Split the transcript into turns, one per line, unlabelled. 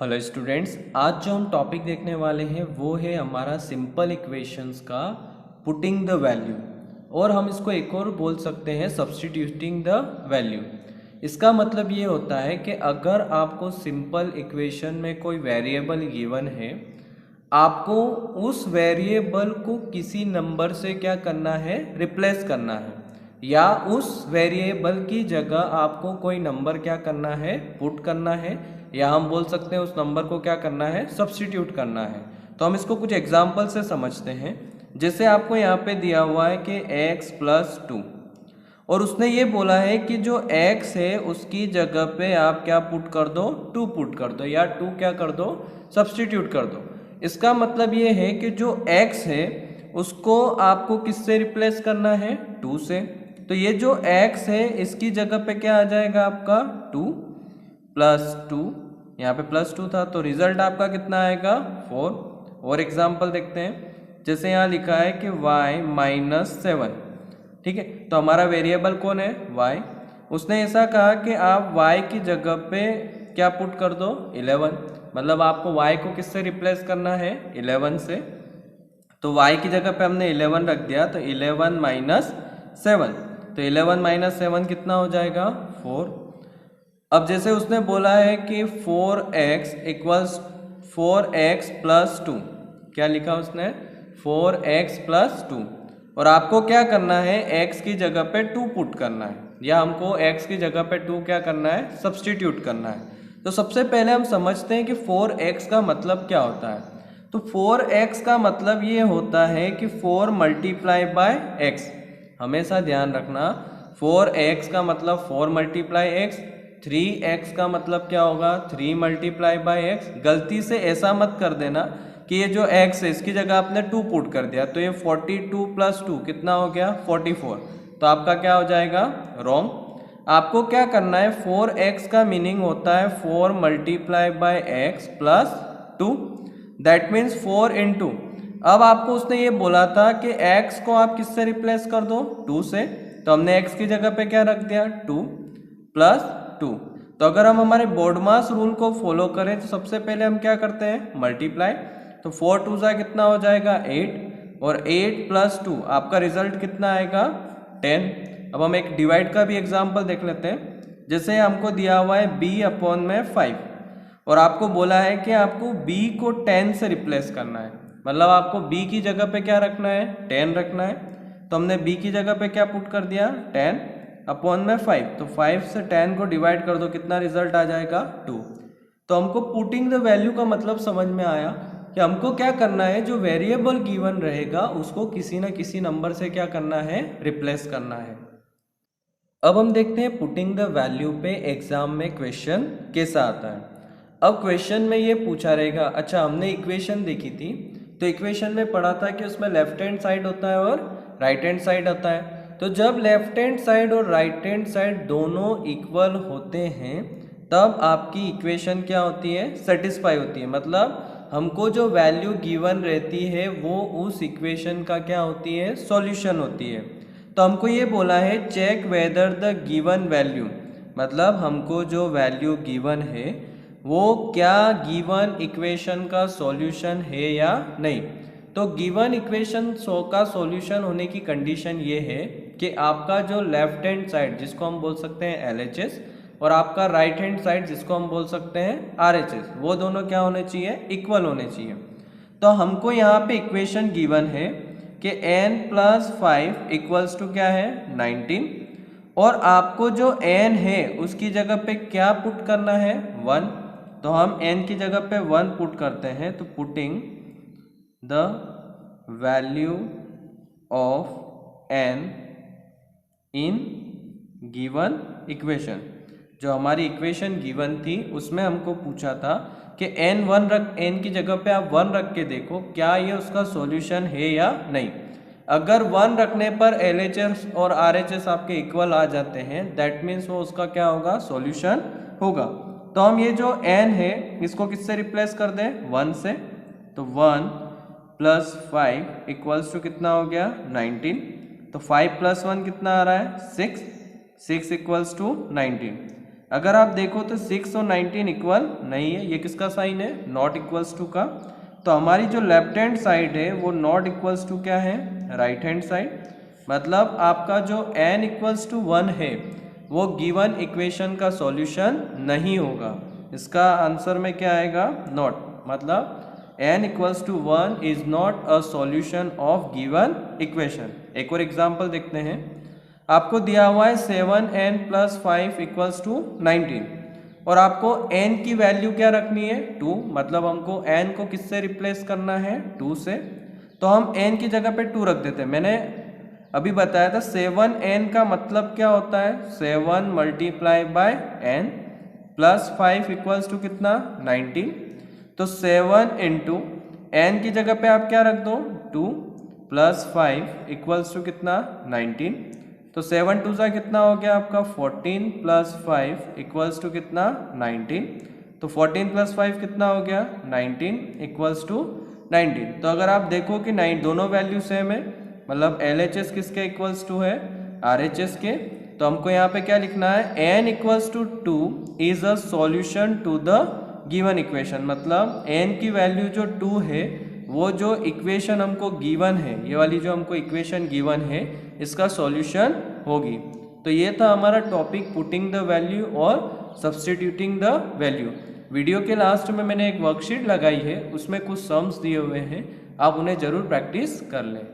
Hello students, आज जो हम टॉपिक देखने वाले हैं वो है हमारा सिंपल इक्वेशंस का पुटिंग द वैल्यू, और हम इसको एक और बोल सकते हैं सब्स्टिट्यूटिंग द वैल्यू। इसका मतलब ये होता है कि अगर आपको सिंपल इक्वेशन में कोई वेरिएबल गिवन है, आपको उस वेरिएबल को किसी नंबर से क्या करना है, रिप्लेस करना है, या उस वेरिएबल की जगह आपको कोई नंबर क्या करना है, पुट करना है, या हम बोल सकते हैं उस नंबर को क्या करना है, सब्स्टिट्यूट करना है। तो हम इसको कुछ एग्जाम्पल से समझते हैं। जैसे आपको यहाँ पे दिया हुआ है कि x + 2, और उसने ये बोला है कि जो x है उसकी जगह पे आप क्या पुट कर दो, 2 पुट कर दो, या 2 क्या कर दो, सब्स्टिट्यूट कर दो। इसका मतलब ये है कि जो x है उसको आपको किससे रिप्लेस करना है, 2 से। तो ये जो x है इसकी जगह पे क्या आ जाएगा आपका 2 + 2, यहाँ पे +2 था तो रिजल्ट आपका कितना आएगा, 4। और एग्जाम्पल देखते हैं। जैसे यहाँ लिखा है कि y - 7, ठीक है, तो हमारा वेरिएबल कौन है, y। उसने ऐसा कहा कि आप y की जगह पे क्या पुट कर दो, 11। मतलब आपको y को किससे रिप्लेस करना है, 11 से। तो y की जगह पे हमने 11 रख दिया, तो 11 - 7, तो 11 - 7 कितना हो जाएगा, 4। अब जैसे उसने बोला है कि 4x + 2, क्या लिखा उसने, 4x + 2, और आपको क्या करना है, x की जगह पे 2 पुट करना है, या हमको x की जगह पे 2 क्या करना है, सब्स्टिट्यूट करना है। तो सबसे पहले हम समझते हैं कि 4x का मतलब क्या होता है। तो 4x का मतलब ये होता है कि 4 × x। हमेशा ध्यान रखना, 4x का मतलब 4 × x, 3x का मतलब क्या होगा, 3 × x। गलती से ऐसा मत कर देना कि ये जो x है इसकी जगह आपने 2 पुट कर दिया, तो ये 42 + 2 कितना हो गया, 44। तो आपका क्या हो जाएगा, रॉन्ग। आपको क्या करना है, 4x का मीनिंग होता है 4 × x + 2, दैट मीन्स 4 × अब आपको उसने ये बोला था कि x को आप किससे रिप्लेस कर दो, 2 से। तो हमने x की जगह पे क्या रख दिया, 2 + 2। तो अगर हम हमारे बोर्डमास रूल को फॉलो करें तो सबसे पहले हम क्या करते हैं, मल्टीप्लाई। तो 4 × 2 कितना हो जाएगा, 8, और 8 + 2 आपका रिजल्ट कितना आएगा, 10। अब हम एक डिवाइड का भी एग्जाम्पल देख लेते हैं। जैसे हमको दिया हुआ है b/5, और आपको बोला है कि आपको b को 10 से रिप्लेस करना है। मतलब आपको b की जगह पे क्या रखना है, 10 रखना है। तो हमने b की जगह पे क्या पुट कर दिया, 10/5। तो 5 से 10 को डिवाइड कर दो, कितना रिजल्ट आ जाएगा, 2। तो हमको पुटिंग द वैल्यू का मतलब समझ में आया कि हमको क्या करना है, जो वेरिएबल गिवन रहेगा उसको किसी ना किसी नंबर से क्या करना है, रिप्लेस करना है। अब हम देखते हैं पुटिंग द वैल्यू पे एग्जाम में क्वेश्चन कैसा आता है। अब क्वेश्चन में ये पूछा रहेगा, अच्छा हमने इक्वेशन देखी थी, तो इक्वेशन में पढ़ा था कि उसमें लेफ्ट हैंड साइड होता है और राइट हैंड साइड होता है। तो जब लेफ्ट हैंड साइड और राइट हैंड साइड दोनों इक्वल होते हैं तब आपकी इक्वेशन क्या होती है, सेटिस्फाई होती है। मतलब हमको जो वैल्यू गिवन रहती है वो उस इक्वेशन का क्या होती है, सॉल्यूशन होती है। तो हमको ये बोला है check whether the given value, मतलब हमको जो वैल्यू गिवन है वो क्या गिवन इक्वेशन का सॉल्यूशन है या नहीं। तो गिवन इक्वेशन का सॉल्यूशन होने की कंडीशन ये है कि आपका जो लेफ्ट हैंड साइड जिसको हम बोल सकते हैं LHS, और आपका राइट हैंड साइड जिसको हम बोल सकते हैं RHS, वो दोनों क्या होने चाहिए, इक्वल होने चाहिए। तो हमको यहाँ पे इक्वेशन गिवन है कि n + 5 = क्या है, 19, और आपको जो n है उसकी जगह पे क्या पुट करना है, 1। तो हम n की जगह पे 1 पुट करते हैं। तो putting the value of n in given equation, जो हमारी इक्वेशन गिवन थी उसमें हमको पूछा था कि n की जगह पे आप 1 रख के देखो क्या ये उसका सॉल्यूशन है या नहीं। अगर 1 रखने पर LHS और RHS आपके इक्वल आ जाते हैं, दैट मीन्स वो उसका क्या होगा, सॉल्यूशन होगा। तो हम ये जो n है इसको किससे रिप्लेस कर दें, 1 से। तो 1 + 5 = कितना हो गया, 19। तो 5 + 1 कितना आ रहा है, 6 = 19। अगर आप देखो तो 6 और 19 इक्वल नहीं है, ये किसका साइन है, नॉट इक्वल्स टू का। तो हमारी जो लेफ्ट हैंड साइड है वो नॉट इक्वल्स टू क्या है, राइट हैंड साइड। मतलब आपका जो n इक्वल्स टू 1 है वो गिवन इक्वेशन का सॉल्यूशन नहीं होगा। इसका आंसर में क्या आएगा, नॉट। मतलब n equals to 1 is not a solution of given equation. एक और एग्जांपल देखते हैं। आपको दिया हुआ है 7n + 5 इक्वल्स टू 19 और आपको n की वैल्यू क्या रखनी है, 2। मतलब हमको n को किससे रिप्लेस करना है, 2 से। तो हम n की जगह पे 2 रख देते हैं। मैंने अभी बताया था 7n का मतलब क्या होता है, 7 × n + 5 इक्वल्स टू कितना, 19। तो 7 × n की जगह पे आप क्या रख दो, 2 + 5 इक्वल्स टू कितना, 19। तो 7 2 सा कितना हो गया आपका, 14 + 5 इक्वल्स टू कितना, 19। तो 14 + 5 कितना हो गया, 19 इक्वल्स टू 19। तो अगर आप देखो कि 9 दोनों वैल्यू सेम है, मतलब LHS किसके इक्वल्स टू है, RHS के। तो हमको यहाँ पे क्या लिखना है, n equals to 2 is a solution to the given equation. मतलब n की वैल्यू जो 2 है वो जो इक्वेशन हमको गिवन है, ये वाली जो हमको इक्वेशन गिवन है, इसका सॉल्यूशन होगी। तो ये था हमारा टॉपिक पुटिंग द वैल्यू और सब्स्टिट्यूटिंग द वैल्यू। वीडियो के लास्ट में मैंने एक वर्कशीट लगाई है, उसमें कुछ सम्स दिए हुए हैं, आप उन्हें ज़रूर प्रैक्टिस कर लें।